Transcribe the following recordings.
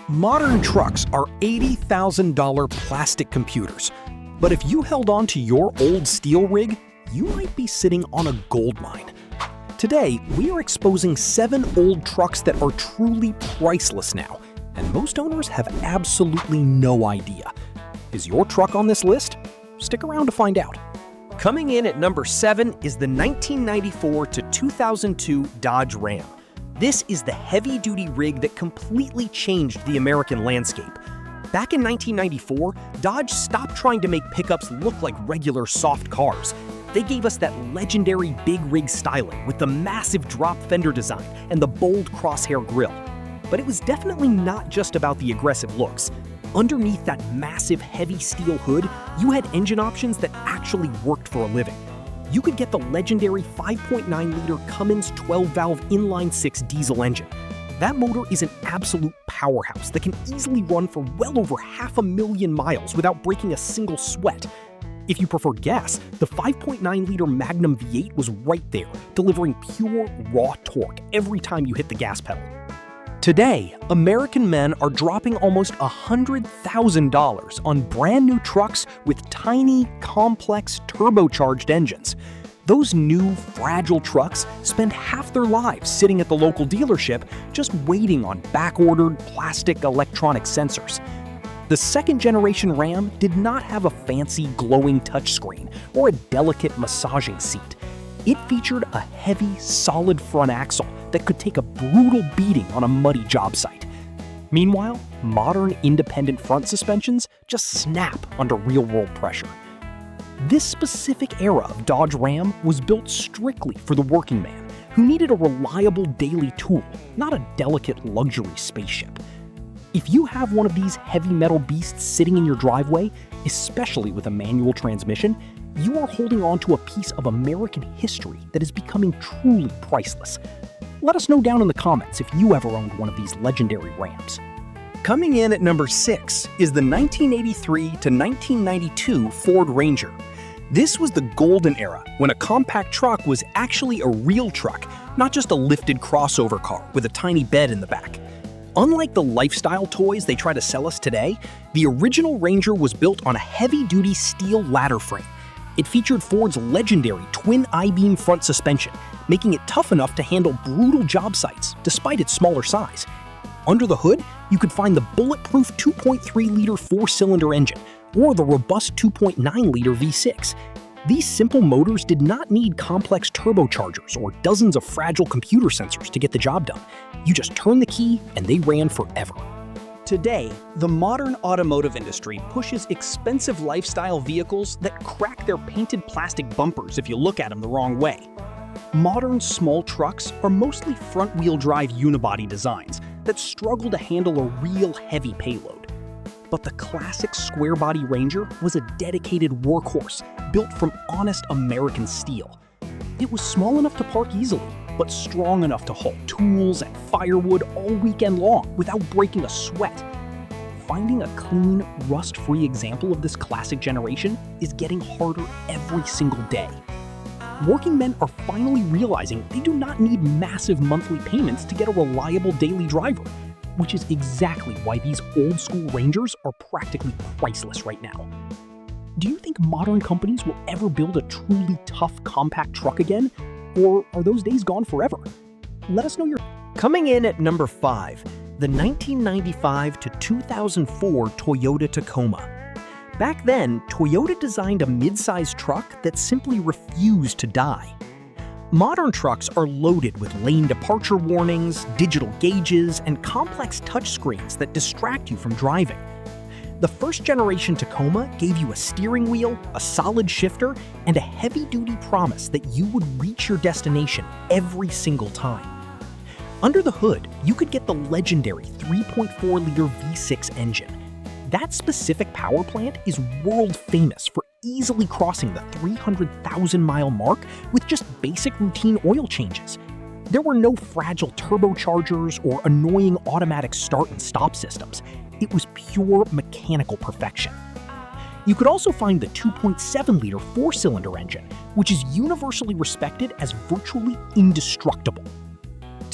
Modern trucks are $80,000 plastic computers. But if you held on to your old steel rig, you might be sitting on a gold mine. Today, we are exposing 7 old trucks that are truly priceless now, and most owners have absolutely no idea. Is your truck on this list? Stick around to find out. Coming in at number 7 is the 1994 to 2002 Dodge Ram. This is the heavy-duty rig that completely changed the American landscape. Back in 1994, Dodge stopped trying to make pickups look like regular soft cars. They gave us that legendary big rig styling with the massive drop fender design and the bold crosshair grille. But it was definitely not just about the aggressive looks. Underneath that massive heavy steel hood, you had engine options that actually worked for a living. You could get the legendary 5.9-liter Cummins 12-valve inline-6 diesel engine. That motor is an absolute powerhouse that can easily run for well over 500,000 miles without breaking a single sweat. If you prefer gas, the 5.9-liter Magnum V8 was right there, delivering pure, raw torque every time you hit the gas pedal. Today, American men are dropping almost $100,000 on brand new trucks with tiny, complex, turbocharged engines. Those new, fragile trucks spend half their lives sitting at the local dealership just waiting on back-ordered plastic electronic sensors. The second-generation Ram did not have a fancy, glowing touchscreen or a delicate massaging seat. It featured a heavy, solid front axle that could take a brutal beating on a muddy job site. Meanwhile, modern independent front suspensions just snap under real-world pressure. This specific era of Dodge Ram was built strictly for the working man, who needed a reliable daily tool, not a delicate luxury spaceship. If you have one of these heavy metal beasts sitting in your driveway, especially with a manual transmission, you are holding on to a piece of American history that is becoming truly priceless. Let us know down in the comments if you ever owned one of these legendary Rams. Coming in at number 6 is the 1983 to 1992 Ford Ranger. This was the golden era when a compact truck was actually a real truck, not just a lifted crossover car with a tiny bed in the back. Unlike the lifestyle toys they try to sell us today, the original Ranger was built on a heavy-duty steel ladder frame. It featured Ford's legendary twin I-beam front suspension, making it tough enough to handle brutal job sites despite its smaller size. Under the hood, you could find the bulletproof 2.3-liter 4-cylinder engine or the robust 2.9-liter V6. These simple motors did not need complex turbochargers or dozens of fragile computer sensors to get the job done. You just turned the key and they ran forever. Today, the modern automotive industry pushes expensive lifestyle vehicles that crack their painted plastic bumpers if you look at them the wrong way. Modern small trucks are mostly front-wheel drive unibody designs that struggle to handle a real heavy payload. But the classic square-body Ranger was a dedicated workhorse built from honest American steel. It was small enough to park easily, but strong enough to haul tools and firewood all weekend long without breaking a sweat. Finding a clean, rust-free example of this classic generation is getting harder every single day. Working men are finally realizing they do not need massive monthly payments to get a reliable daily driver, which is exactly why these old-school Rangers are practically priceless right now. Do you think modern companies will ever build a truly tough compact truck again? Or are those days gone forever? Let us know your... Coming in at number 5, the 1995 to 2004 Toyota Tacoma. Back then, Toyota designed a mid-sized truck that simply refused to die. Modern trucks are loaded with lane departure warnings, digital gauges, and complex touchscreens that distract you from driving. The first-generation Tacoma gave you a steering wheel, a solid shifter, and a heavy-duty promise that you would reach your destination every single time. Under the hood, you could get the legendary 3.4-liter V6 engine. That specific power plant is world-famous for easily crossing the 300,000-mile mark with just basic routine oil changes. There were no fragile turbochargers or annoying automatic start and stop systems. It was pure mechanical perfection. You could also find the 2.7-liter 4-cylinder engine, which is universally respected as virtually indestructible.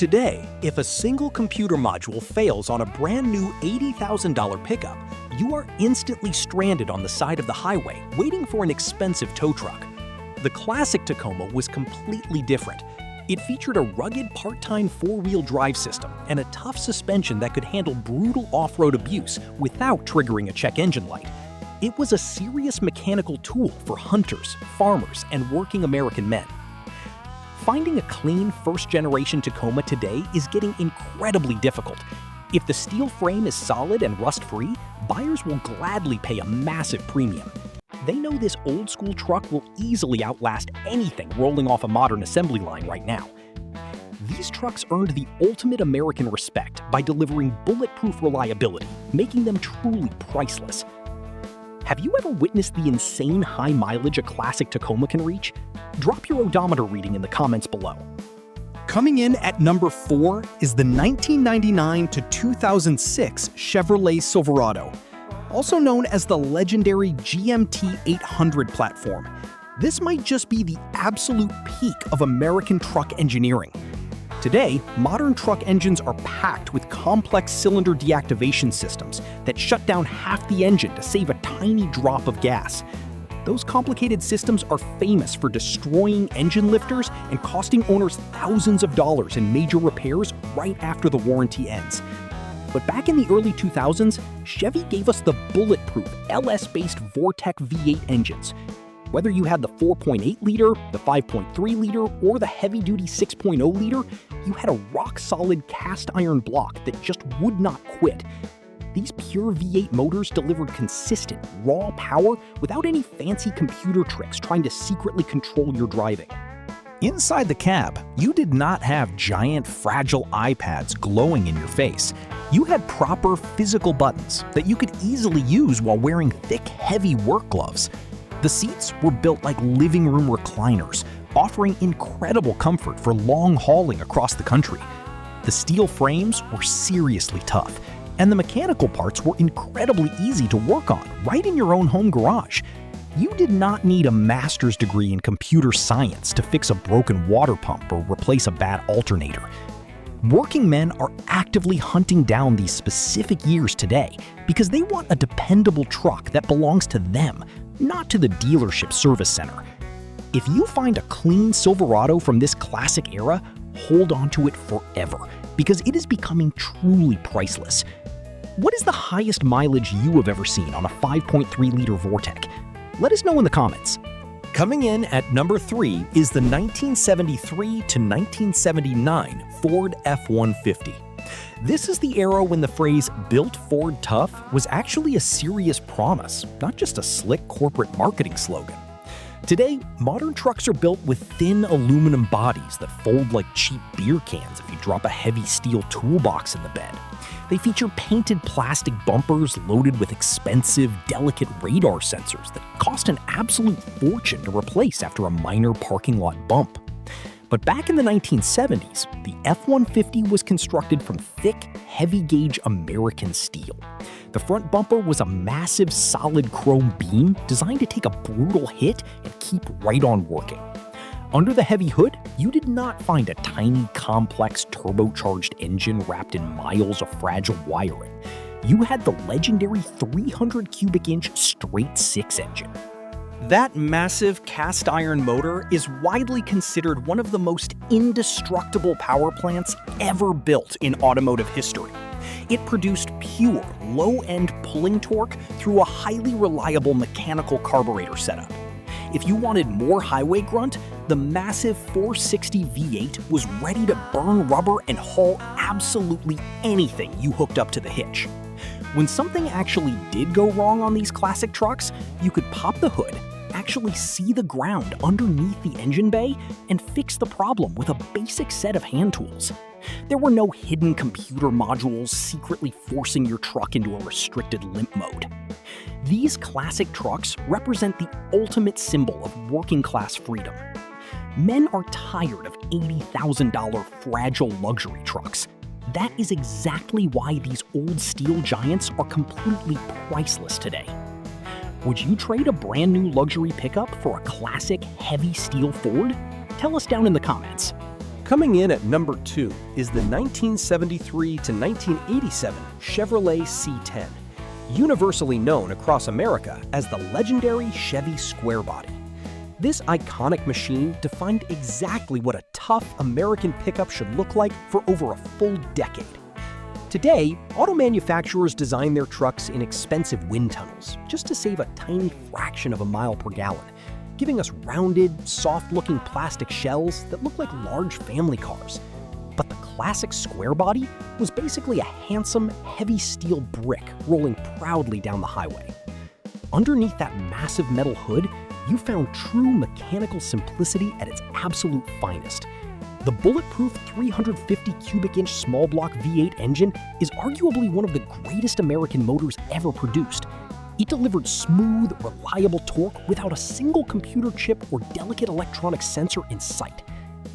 Today, if a single computer module fails on a brand new $80,000 pickup, you are instantly stranded on the side of the highway waiting for an expensive tow truck. The classic Tacoma was completely different. It featured a rugged part-time four-wheel drive system and a tough suspension that could handle brutal off-road abuse without triggering a check engine light. It was a serious mechanical tool for hunters, farmers, and working American men. Finding a clean first-generation Tacoma today is getting incredibly difficult. If the steel frame is solid and rust-free, buyers will gladly pay a massive premium. They know this old-school truck will easily outlast anything rolling off a modern assembly line right now. These trucks earned the ultimate American respect by delivering bulletproof reliability, making them truly priceless. Have you ever witnessed the insane high mileage a classic Tacoma can reach? Drop your odometer reading in the comments below. Coming in at number 4 is the 1999 to 2006 Chevrolet Silverado, also known as the legendary GMT 800 platform. This might just be the absolute peak of American truck engineering. Today, modern truck engines are packed with complex cylinder deactivation systems that shut down half the engine to save a tiny drop of gas. Those complicated systems are famous for destroying engine lifters and costing owners thousands of dollars in major repairs right after the warranty ends. But back in the early 2000s, Chevy gave us the bulletproof LS-based Vortec V8 engines. Whether you had the 4.8-liter, the 5.3-liter, or the heavy-duty 6.0-liter, you had a rock-solid cast-iron block that just would not quit. These pure V8 motors delivered consistent, raw power without any fancy computer tricks trying to secretly control your driving. Inside the cab, you did not have giant, fragile iPads glowing in your face. You had proper physical buttons that you could easily use while wearing thick, heavy work gloves. The seats were built like living room recliners, offering incredible comfort for long hauling across the country. The steel frames were seriously tough, and the mechanical parts were incredibly easy to work on right in your own home garage. You did not need a master's degree in computer science to fix a broken water pump or replace a bad alternator. Working men are actively hunting down these specific years today because they want a dependable truck that belongs to them, not to the dealership service center. If you find a clean Silverado from this classic era, hold on to it forever because it is becoming truly priceless. What is the highest mileage you have ever seen on a 5.3-liter Vortec? Let us know in the comments. Coming in at number 3 is the 1973 to 1979 Ford F-150. This is the era when the phrase "Built Ford Tough" was actually a serious promise, not just a slick corporate marketing slogan. Today, modern trucks are built with thin aluminum bodies that fold like cheap beer cans if you drop a heavy steel toolbox in the bed. They feature painted plastic bumpers loaded with expensive, delicate radar sensors that cost an absolute fortune to replace after a minor parking lot bump. But back in the 1970s, the F-150 was constructed from thick, heavy-gauge American steel. The front bumper was a massive, solid chrome beam designed to take a brutal hit and keep right on working. Under the heavy hood, you did not find a tiny, complex, turbocharged engine wrapped in miles of fragile wiring. You had the legendary 300 cubic inch straight-six engine. That massive cast-iron motor is widely considered one of the most indestructible power plants ever built in automotive history. It produced pure, low-end pulling torque through a highly reliable mechanical carburetor setup. If you wanted more highway grunt, the massive 460 V8 was ready to burn rubber and haul absolutely anything you hooked up to the hitch. When something actually did go wrong on these classic trucks, you could pop the hood, actually see the ground underneath the engine bay, and fix the problem with a basic set of hand tools. There were no hidden computer modules secretly forcing your truck into a restricted limp mode. These classic trucks represent the ultimate symbol of working-class freedom. Men are tired of $80,000 fragile luxury trucks. That is exactly why these old steel giants are completely priceless today. Would you trade a brand new luxury pickup for a classic heavy steel Ford? Tell us down in the comments. Coming in at number 2 is the 1973 to 1987 Chevrolet C10, universally known across America as the legendary Chevy Square Body. This iconic machine defined exactly what a tough American pickup should look like for over a full decade. Today, auto manufacturers design their trucks in expensive wind tunnels just to save a tiny fraction of a mile per gallon, giving us rounded, soft-looking plastic shells that look like large family cars. But the classic square body was basically a handsome, heavy steel brick rolling proudly down the highway. Underneath that massive metal hood, you found true mechanical simplicity at its absolute finest. The bulletproof 350 cubic inch small block V8 engine is arguably one of the greatest American motors ever produced. It delivered smooth, reliable torque without a single computer chip or delicate electronic sensor in sight.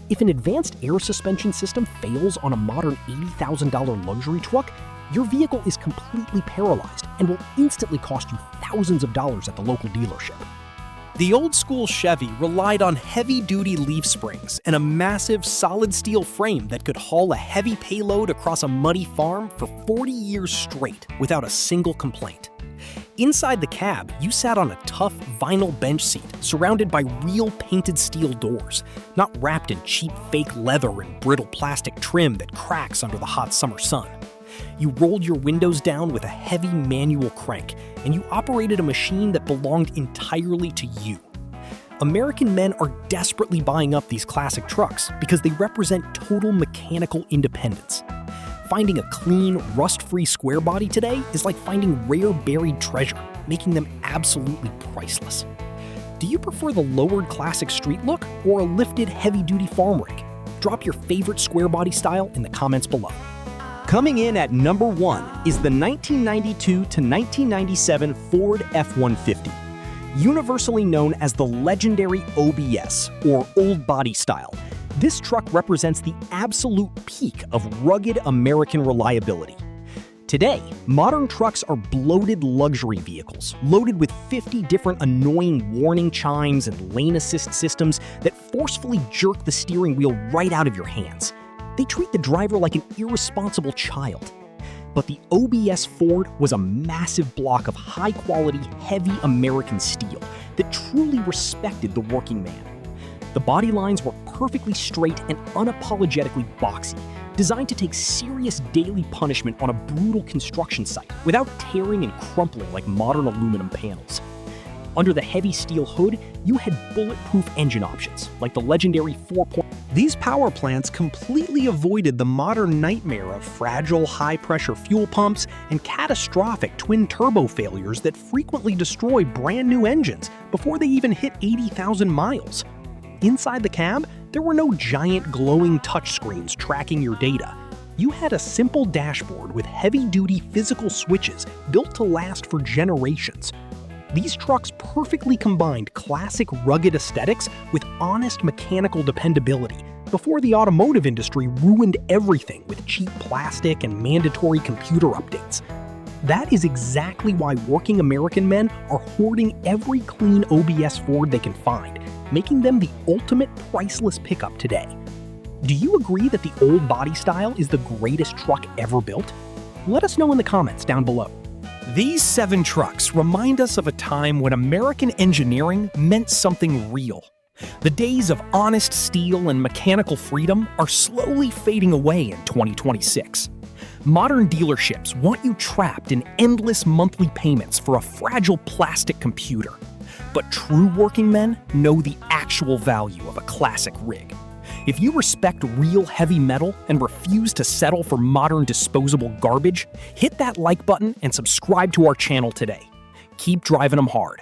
If an advanced air suspension system fails on a modern $80,000 luxury truck, your vehicle is completely paralyzed and will instantly cost you thousands of dollars at the local dealership. The old-school Chevy relied on heavy-duty leaf springs and a massive solid steel frame that could haul a heavy payload across a muddy farm for 40 years straight without a single complaint. Inside the cab, you sat on a tough vinyl bench seat surrounded by real painted steel doors, not wrapped in cheap fake leather and brittle plastic trim that cracks under the hot summer sun. You rolled your windows down with a heavy manual crank, and you operated a machine that belonged entirely to you. American men are desperately buying up these classic trucks because they represent total mechanical independence. Finding a clean, rust-free square body today is like finding rare buried treasure, making them absolutely priceless. Do you prefer the lowered classic street look or a lifted heavy-duty farm rig? Drop your favorite square body style in the comments below. Coming in at number 1 is the 1992 to 1997 Ford F-150, universally known as the legendary OBS, or old body style. This truck represents the absolute peak of rugged American reliability. Today, modern trucks are bloated luxury vehicles, loaded with 50 different annoying warning chimes and lane assist systems that forcefully jerk the steering wheel right out of your hands. They treat the driver like an irresponsible child. But the OBS Ford was a massive block of high-quality, heavy American steel that truly respected the working man. The body lines were perfectly straight and unapologetically boxy, designed to take serious daily punishment on a brutal construction site without tearing and crumpling like modern aluminum panels. Under the heavy steel hood, you had bulletproof engine options, like the legendary 4-point. These power plants completely avoided the modern nightmare of fragile, high-pressure fuel pumps and catastrophic twin-turbo failures that frequently destroy brand-new engines before they even hit 80,000 miles. Inside the cab, there were no giant glowing touchscreens tracking your data. You had a simple dashboard with heavy-duty physical switches built to last for generations. These trucks perfectly combined classic rugged aesthetics with honest mechanical dependability before the automotive industry ruined everything with cheap plastic and mandatory computer updates. That is exactly why working American men are hoarding every clean OBS Ford they can find, making them the ultimate priceless pickup today. Do you agree that the old body style is the greatest truck ever built? Let us know in the comments down below. These 7 trucks remind us of a time when American engineering meant something real. The days of honest steel and mechanical freedom are slowly fading away in 2026. Modern dealerships want you trapped in endless monthly payments for a fragile plastic computer. But true working men know the actual value of a classic rig. If you respect real heavy metal and refuse to settle for modern disposable garbage, hit that like button and subscribe to our channel today. Keep driving them hard.